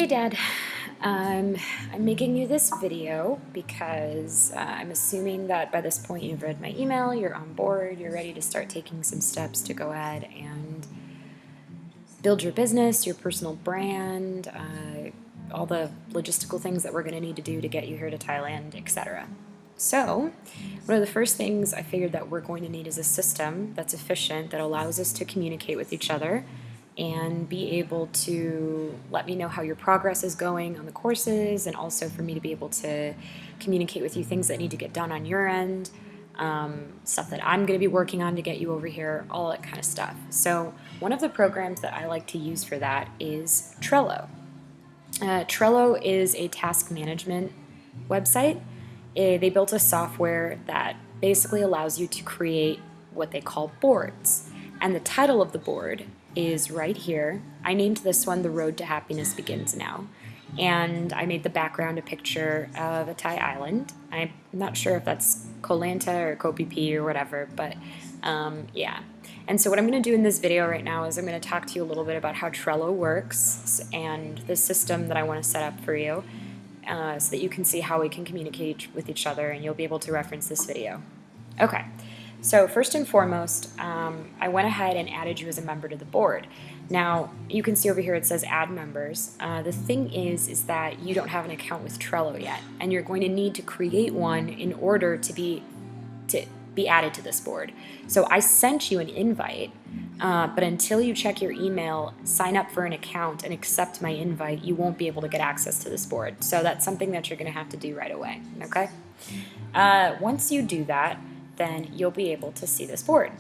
Hey Dad, I'm making you this video because I'm assuming that by this point you've read my email, you're on board, you're ready to start taking some steps to go ahead and build your business, your personal brand, all the logistical things that we're going to need to do to get you here to Thailand, etc. So, one of the first things I figured that we're going to need is a system that's efficient, that allows us to communicate with each other and be able to let me know how your progress is going on the courses, and also for me to be able to communicate with you things that need to get done on your end, stuff that I'm going to be working on to get you over here, all that kind of stuff. So one of the programs that I like to use for that is Trello. Trello is a task management website. They built a software that basically allows you to create what they call boards. And the title of the board is right here. I named this one The Road to Happiness Begins Now. And I made the background a picture of a Thai island. I'm not sure if that's Koh Lanta or Koh Phi Phi or whatever, but yeah. And so what I'm going to do in this video right now is I'm going to talk to you a little bit about how Trello works and the system that I want to set up for you, so that you can see how we can communicate with each other and you'll be able to reference this video. Okay, so first and foremost, I went ahead and added you as a member to the board. Now, you can see over here it says add members. The thing is that you don't have an account with Trello yet, and you're going to need to create one in order to be added to this board. So I sent you an invite, but until you check your email, sign up for an account, and accept my invite, you won't be able to get access to this board. So that's something that you're going to have to do right away, okay? Once you do that, then you'll be able to see this board.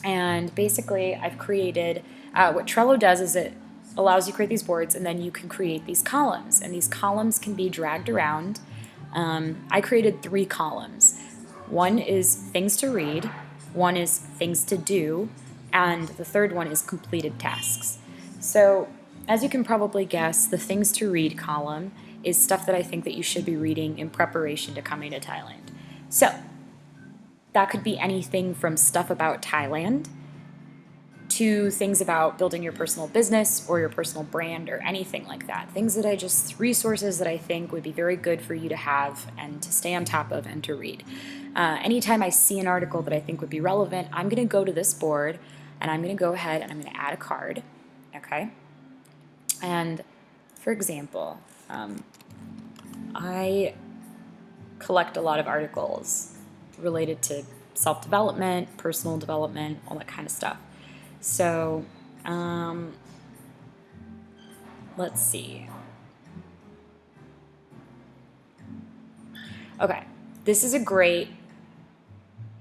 And basically, I've created, what Trello does is it allows you to create these boards, and then you can create these columns, and these columns can be dragged around. I created 3 columns. One is things to read, one is things to do, and the third one is completed tasks. So, as you can probably guess, the things to read column is stuff that I think that you should be reading in preparation to coming to Thailand. So, that could be anything from stuff about Thailand to things about building your personal business or your personal brand or anything like that. Things that resources that I think would be very good for you to have and to stay on top of and to read. Anytime I see an article that I think would be relevant, I'm going to go to this board and I'm going to go ahead and I'm going to add a card, okay? And for example, I collect a lot of articles related to self-development, personal development, all that kind of stuff. So, let's see. Okay, this is a great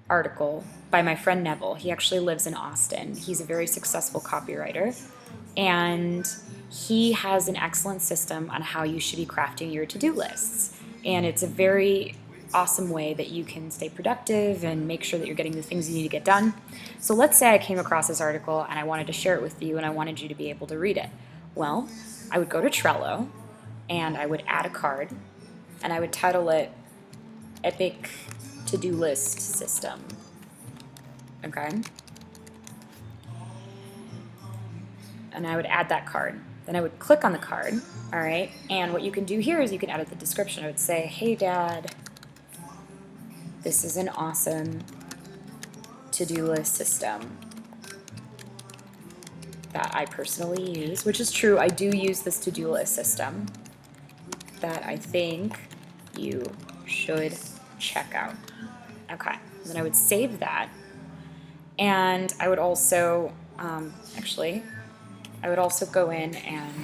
article by my friend Neville. He actually lives in Austin. He's a very successful copywriter, and he has an excellent system on how you should be crafting your to-do lists. And it's a very awesome way that you can stay productive and make sure that you're getting the things you need to get done. So let's say I came across this article and I wanted to share it with you and I wanted you to be able to read it. Well, I would go to Trello and I would add a card and I would title it Epic To-Do List System. Okay? And I would add that card. Then I would click on the card, all right? And what you can do here is you can edit the description. I would say, hey Dad, this is an awesome to-do list system that I personally use, which is true. I do use this to-do list system that I think you should check out. Okay, then I would save that, and I would also, I would also go in and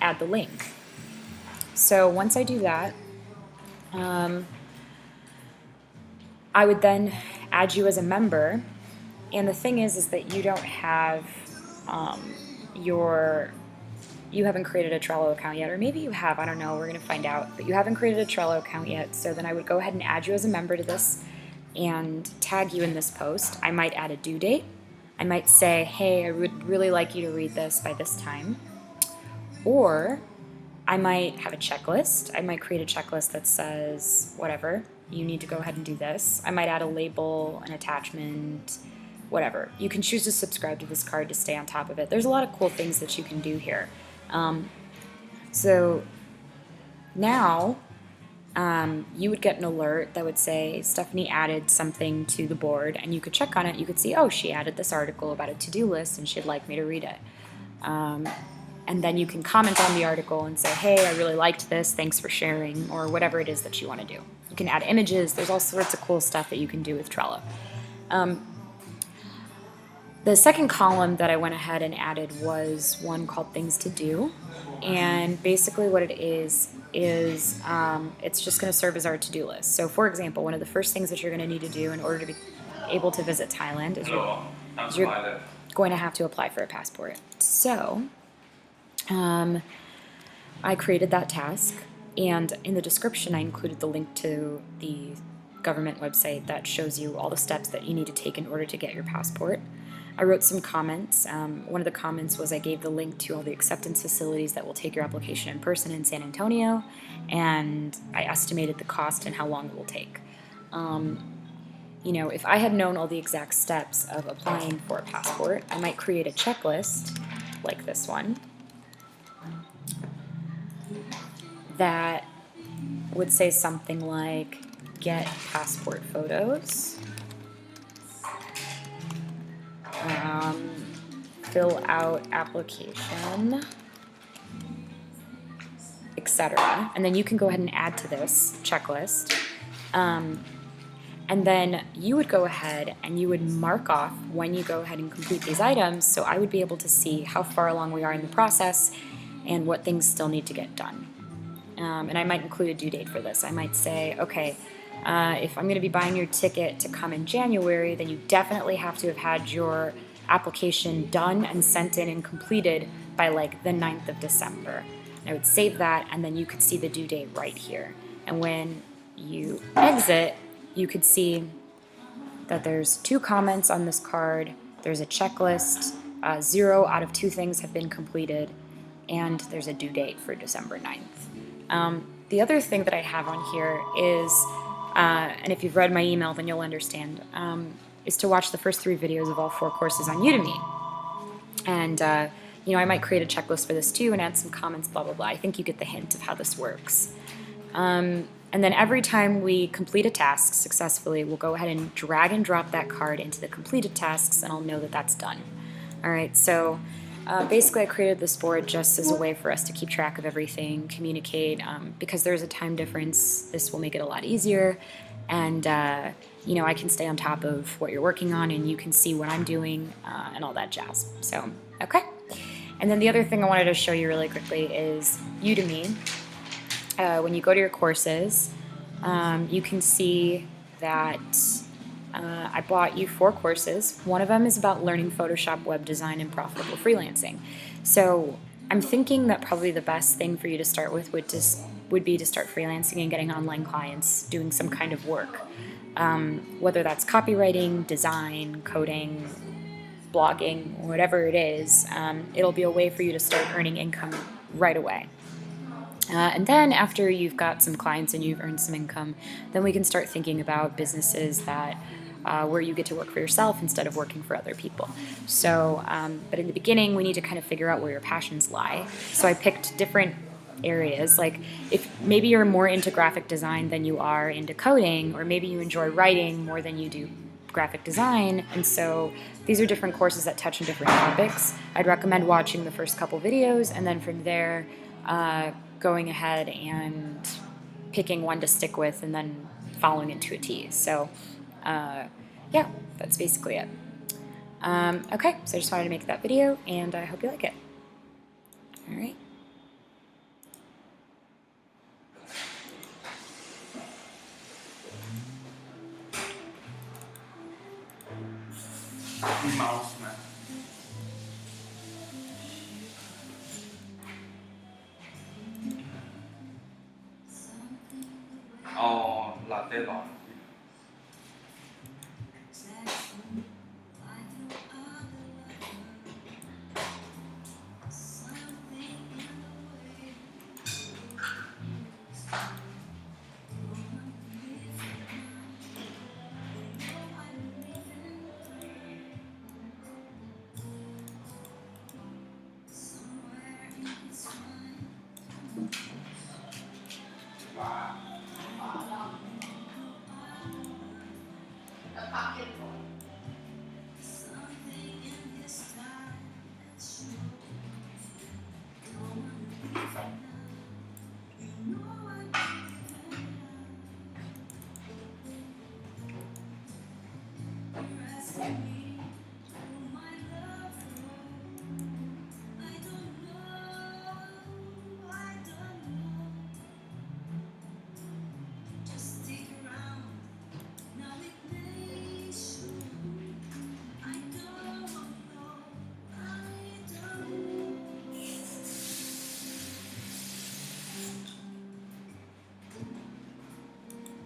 add the link. So once I do that, I would then add you as a member, and the thing is that you don't have you haven't created a Trello account yet, or maybe you have, I don't know, we're going to find out, but you haven't created a Trello account yet, so then I would go ahead and add you as a member to this and tag you in this post. I might add a due date. I might say, hey, I would really like you to read this by this time, or I might have a checklist. I might create a checklist that says, whatever, you need to go ahead and do this. I might add a label, an attachment, whatever. You can choose to subscribe to this card to stay on top of it. There's a lot of cool things that you can do here. So now you would get an alert that would say Stephanie added something to the board, and you could check on it. You could see, oh, she added this article about a to-do list and she'd like me to read it. And then you can comment on the article and say, hey, I really liked this, thanks for sharing, or whatever it is that you want to do. You can add images. There's all sorts of cool stuff that you can do with Trello. The second column that I went ahead and added was one called Things to Do. And basically what it is it's just going to serve as our to-do list. So for example, one of the first things that you're going to need to do in order to be able to visit Thailand is you're going to have to apply for a passport. So I created that task, and in the description I included the link to the government website that shows you all the steps that you need to take in order to get your passport. I wrote some comments. One of the comments was I gave the link to all the acceptance facilities that will take your application in person in San Antonio, and I estimated the cost and how long it will take. You know, if I had known all the exact steps of applying for a passport, I might create a checklist like this one that would say something like get passport photos, fill out application, etc. And then you can go ahead and add to this checklist. And then you would go ahead and you would mark off when you go ahead and complete these items, so I would be able to see how far along we are in the process and what things still need to get done. And I might include a due date for this. I might say, okay, if I'm going to be buying your ticket to come in January, then you definitely have to have had your application done and sent in and completed by like the 9th of December. And I would save that, and then you could see the due date right here. And when you exit, you could see that there's 2 comments on this card, there's a checklist, 0 out of 2 things have been completed, and there's a due date for December 9th. The other thing that I have on here is, and if you've read my email then you'll understand, is to watch the first 3 videos of all 4 courses on Udemy. And you know, I might create a checklist for this too and add some comments, blah, blah, blah. I think you get the hint of how this works. And then every time we complete a task successfully, we'll go ahead and drag and drop that card into the completed tasks, and I'll know that that's done. All right, so basically I created this board just as a way for us to keep track of everything, communicate. Because there's a time difference, this will make it a lot easier. And you know, I can stay on top of what you're working on, and you can see what I'm doing and all that jazz. So, okay. And then the other thing I wanted to show you really quickly is Udemy. When you go to your courses, you can see that I bought you 4 courses. One of them is about learning Photoshop, web design, and profitable freelancing. So I'm thinking that probably the best thing for you to start with would be to start freelancing and getting online clients, doing some kind of work. Whether that's copywriting, design, coding, blogging, whatever it is, it'll be a way for you to start earning income right away. And then after you've got some clients and you've earned some income, then we can start thinking about businesses that where you get to work for yourself instead of working for other people. So, but in the beginning, we need to kind of figure out where your passions lie. So I picked different areas, like if maybe you're more into graphic design than you are into coding, or maybe you enjoy writing more than you do graphic design, and so these are different courses that touch on different topics. I'd recommend watching the first couple videos, and then from there, going ahead and picking one to stick with and then following it to a T. So yeah, that's basically it. Okay, so I just wanted to make that video, and I hope you like it. All right. Mouse ไหม เอาลาเต้ร้อน